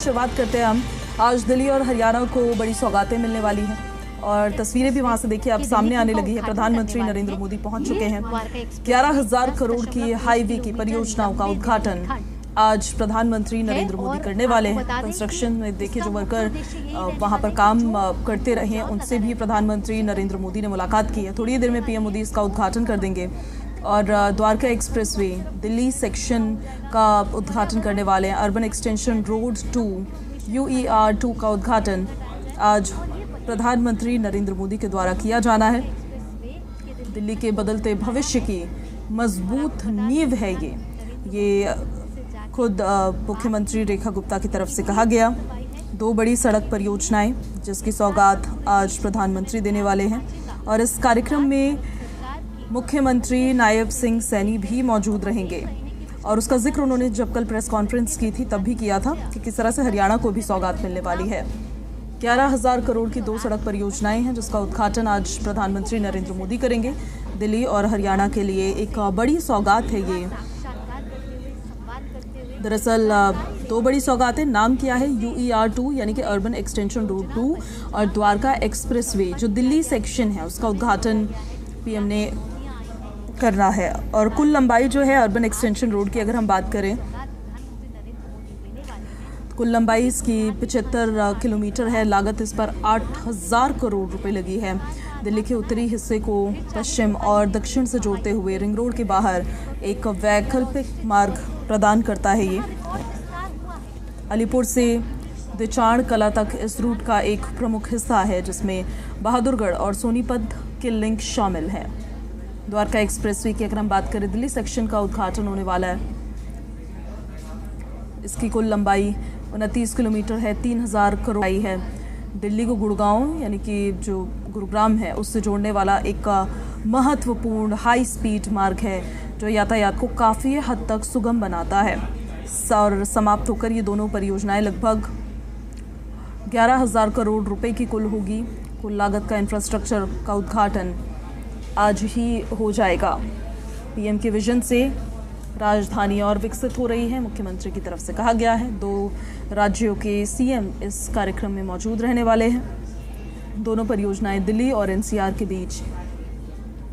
शुरुआत करते हैं हम। आज दिल्ली और हरियाणा को बड़ी सौगातें मिलने वाली हैं और तस्वीरें भी वहां से देखिए अब सामने आने लगी है। प्रधानमंत्री नरेंद्र मोदी पहुंच चुके हैं। 11,000 करोड़ की हाईवे की परियोजनाओं का उद्घाटन आज प्रधानमंत्री नरेंद्र मोदी करने वाले हैं। कंस्ट्रक्शन में देखिए जो वर्कर वहां पर काम करते रहे हैं उनसे भी प्रधानमंत्री नरेंद्र मोदी ने मुलाकात की है। थोड़ी देर में पीएम मोदी इसका उद्घाटन कर देंगे और द्वारका एक्सप्रेसवे दिल्ली सेक्शन का उद्घाटन करने वाले हैं। अर्बन एक्सटेंशन रोड 2 UER 2 का उद्घाटन आज प्रधानमंत्री नरेंद्र मोदी के द्वारा किया जाना है। दिल्ली के बदलते भविष्य की मजबूत नींव है ये खुद मुख्यमंत्री रेखा गुप्ता की तरफ से कहा गया। 2 बड़ी सड़क परियोजनाएं जिसकी सौगात आज प्रधानमंत्री देने वाले हैं और इस कार्यक्रम में मुख्यमंत्री नायब सिंह सैनी भी मौजूद रहेंगे और उसका जिक्र उन्होंने जब कल प्रेस कॉन्फ्रेंस की थी तब भी किया था कि किस तरह से हरियाणा को भी सौगात मिलने वाली है। 11,000 करोड़ की 2 सड़क परियोजनाएं हैं जिसका उद्घाटन आज प्रधानमंत्री नरेंद्र मोदी करेंगे। दिल्ली और हरियाणा के लिए एक बड़ी सौगात है ये। दरअसल 2 बड़ी सौगातें, नाम क्या है UER 2 यानी कि अर्बन एक्सटेंशन रोड 2 और द्वारका एक्सप्रेसवे जो दिल्ली सेक्शन है उसका उद्घाटन पीएम ने करना है। और कुल लंबाई जो है अर्बन एक्सटेंशन रोड की अगर हम बात करें, कुल लंबाई इसकी 75 किलोमीटर है। लागत इस पर 8,000 करोड़ रुपए लगी है। दिल्ली के उत्तरी हिस्से को पश्चिम और दक्षिण से जोड़ते हुए रिंग रोड के बाहर एक वैकल्पिक मार्ग प्रदान करता है ये। अलीपुर से दिचाड़ कला तक इस रूट का एक प्रमुख हिस्सा है जिसमें बहादुरगढ़ और सोनीपत के लिंक शामिल है। द्वारका एक्सप्रेसवे की अगर हम बात करें, दिल्ली सेक्शन का उद्घाटन होने वाला है। इसकी कुल लंबाई 29 किलोमीटर है, 3,000 करोड़ है। दिल्ली को गुड़गांव यानी कि जो गुरुग्राम है उससे जोड़ने वाला एक महत्वपूर्ण हाई स्पीड मार्ग है जो यातायात को काफ़ी हद तक सुगम बनाता है। और समाप्त होकर ये दोनों परियोजनाएं लगभग 11,000 करोड़ रुपए की कुल होगी। कुल लागत का इंफ्रास्ट्रक्चर का उद्घाटन आज ही हो जाएगा। पीएम के विजन से राजधानी और विकसित हो रही है, मुख्यमंत्री की तरफ से कहा गया है। 2 राज्यों के सीएम इस कार्यक्रम में मौजूद रहने वाले हैं। दोनों परियोजनाएं दिल्ली और NCR के बीच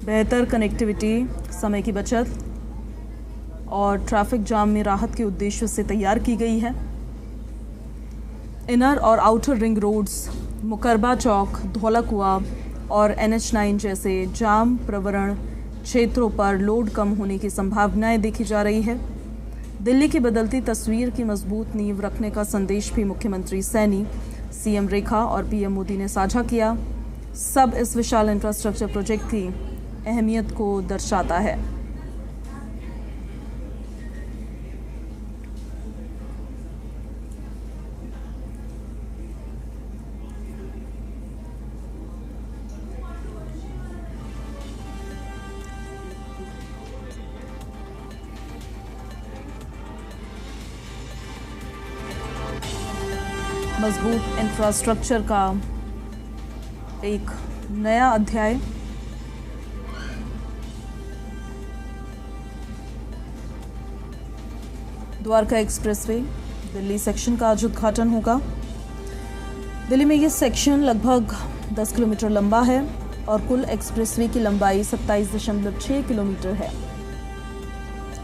बेहतर कनेक्टिविटी, समय की बचत और ट्रैफिक जाम में राहत के उद्देश्य से तैयार की गई है। इनर और आउटर रिंग रोड्स, मुकरबा चौक, धौला कुआं और NH9 जैसे जाम प्रवण क्षेत्रों पर लोड कम होने की संभावनाएं देखी जा रही है। दिल्ली की बदलती तस्वीर की मजबूत नींव रखने का संदेश भी मुख्यमंत्री सैनी, सीएम रेखा और पीएम मोदी ने साझा किया। सब इस विशाल इंफ्रास्ट्रक्चर प्रोजेक्ट की अहमियत को दर्शाता है। मजबूत इंफ्रास्ट्रक्चर का एक नया अध्याय। द्वारका एक्सप्रेसवे दिल्ली सेक्शन का आज उद्घाटन होगा। दिल्ली में ये सेक्शन लगभग 10 किलोमीटर लंबा है और कुल एक्सप्रेसवे की लंबाई 27.6 किलोमीटर है।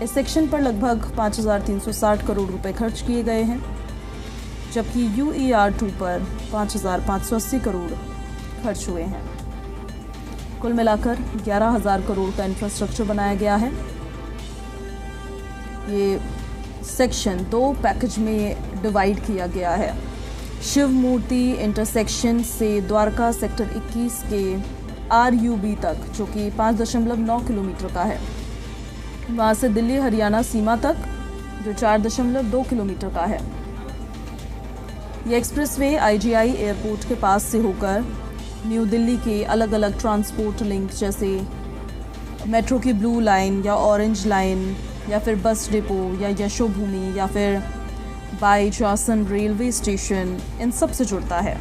इस सेक्शन पर लगभग 5,360 करोड़ रुपए खर्च किए गए हैं जबकि UER 2 पर 5,580 करोड़ खर्च हुए हैं। कुल मिलाकर 11,000 करोड़ का इंफ्रास्ट्रक्चर बनाया गया है। ये सेक्शन 2 पैकेज में डिवाइड किया गया है। शिव मूर्ति इंटरसेक्शन से द्वारका सेक्टर 21 के RUB तक जो कि 5.9 किलोमीटर का है, वहाँ से दिल्ली हरियाणा सीमा तक जो 4.2 किलोमीटर का है। ये एक्सप्रेसवे IGI एयरपोर्ट के पास से होकर न्यू दिल्ली के अलग अलग ट्रांसपोर्ट लिंक जैसे मेट्रो की ब्लू लाइन या ऑरेंज लाइन या फिर बस डिपो या यशोभूमि या फिर बाईजासन रेलवे स्टेशन, इन सब से जुड़ता है।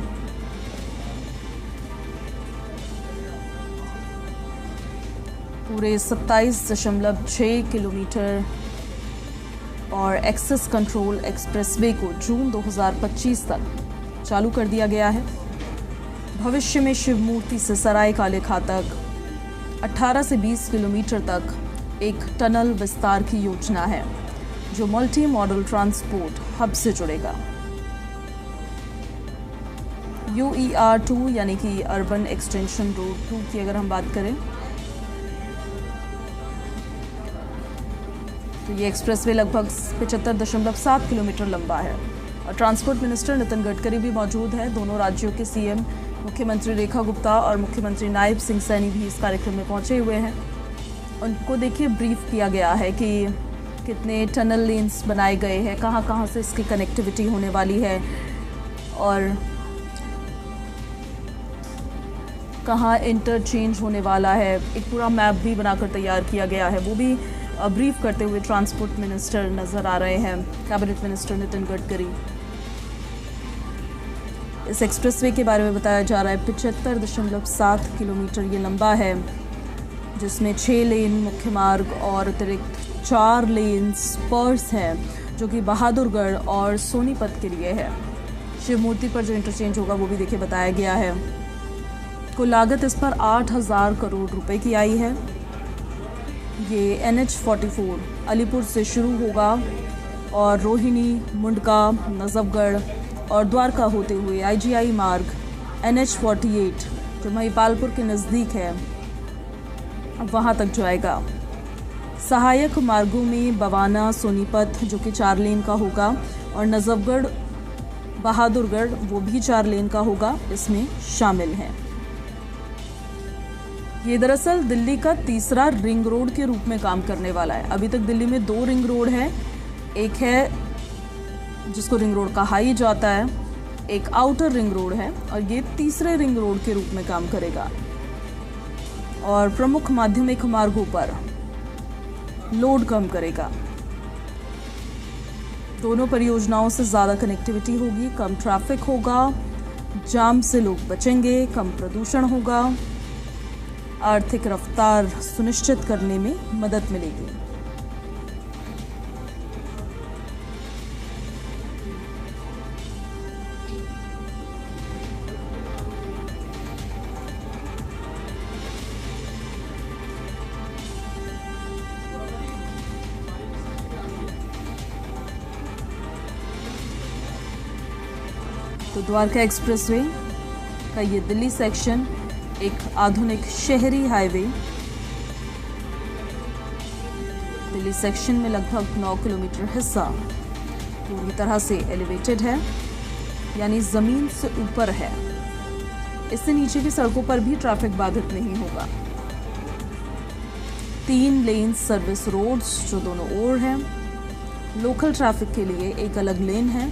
पूरे 27.6 किलोमीटर और एक्सेस कंट्रोल एक्सप्रेसवे को जून 2025 तक चालू कर दिया गया है। भविष्य में शिव मूर्ति से सराय काले खां तक 18 से 20 किलोमीटर तक एक टनल विस्तार की योजना है जो मल्टी मॉडल ट्रांसपोर्ट हब से जुड़ेगा। UER2 यानी कि अर्बन एक्सटेंशन रोड 2 की अगर हम बात करें तो ये एक्सप्रेसवे लगभग 75.7 किलोमीटर लंबा है और ट्रांसपोर्ट मिनिस्टर नितिन गडकरी भी मौजूद है। दोनों राज्यों के सीएम मुख्यमंत्री रेखा गुप्ता और मुख्यमंत्री नायब सिंह सैनी भी इस कार्यक्रम में पहुंचे हुए हैं। उनको देखिए ब्रीफ किया गया है कि कितने टनल लेन्स बनाए गए हैं, कहां कहां से इसकी कनेक्टिविटी होने वाली है और कहाँ इंटरचेंज होने वाला है। एक पूरा मैप भी बनाकर तैयार किया गया है, वो भी ब्रीफ करते हुए ट्रांसपोर्ट मिनिस्टर नजर आ रहे हैं, कैबिनेट मिनिस्टर नितिन गडकरी। इस एक्सप्रेसवे के बारे में बताया जा रहा है 75.7 किलोमीटर ये लंबा है, जिसमें 6 लेन मुख्य मार्ग और अतिरिक्त 4 लेन स्पर्स हैं जो कि बहादुरगढ़ और सोनीपत के लिए है। शिव मूर्ति पर जो इंटरचेंज होगा वो भी देखिए बताया गया है। कुल लागत इस पर 8,000 करोड़ रुपए की आई है। ये NH44 अलीपुर से शुरू होगा और रोहिणी, मुंडका, नजफगढ़ और द्वारका होते हुए IGI मार्ग NH48 जो महिपालपुर के नज़दीक है वहाँ तक जाएगा। सहायक मार्गों में बवाना, सोनीपत जो कि 4 लेन का होगा और नजफगढ़, बहादुरगढ़ वो भी 4 लेन का होगा, इसमें शामिल हैं। ये दरअसल दिल्ली का तीसरा रिंग रोड के रूप में काम करने वाला है। अभी तक दिल्ली में 2 रिंग रोड है, एक है जिसको रिंग रोड कहा ही जाता है, एक आउटर रिंग रोड है और ये तीसरे रिंग रोड के रूप में काम करेगा और प्रमुख माध्यमिक मार्गों पर लोड कम करेगा। दोनों परियोजनाओं से ज़्यादा कनेक्टिविटी होगी, कम ट्रैफिक होगा, जाम से लोग बचेंगे, कम प्रदूषण होगा, आर्थिक रफ्तार सुनिश्चित करने में मदद मिलेगी। तो द्वारका एक्सप्रेसवे का ये दिल्ली सेक्शन एक आधुनिक शहरी हाईवे दिल्ली सेक्शन में लगभग 9 किलोमीटर हिस्सा पूरी तरह से एलिवेटेड है, यानी जमीन से ऊपर है। इससे नीचे की सड़कों पर भी ट्रैफिक बाधित नहीं होगा। 3 लेन सर्विस रोड्स जो दोनों ओर हैं। लोकल ट्रैफिक के लिए एक अलग लेन है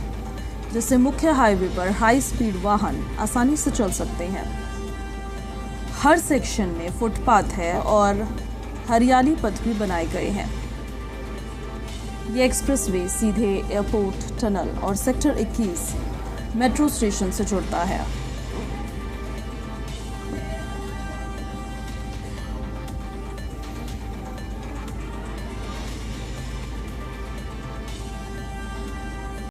जिससे मुख्य हाईवे पर हाई स्पीड वाहन आसानी से चल सकते हैं। हर सेक्शन में फुटपाथ है और हरियाली पथ भी बनाए गए हैं। ये एक्सप्रेसवे सीधे एयरपोर्ट, टनल और सेक्टर 21 मेट्रो स्टेशन से जुड़ता है।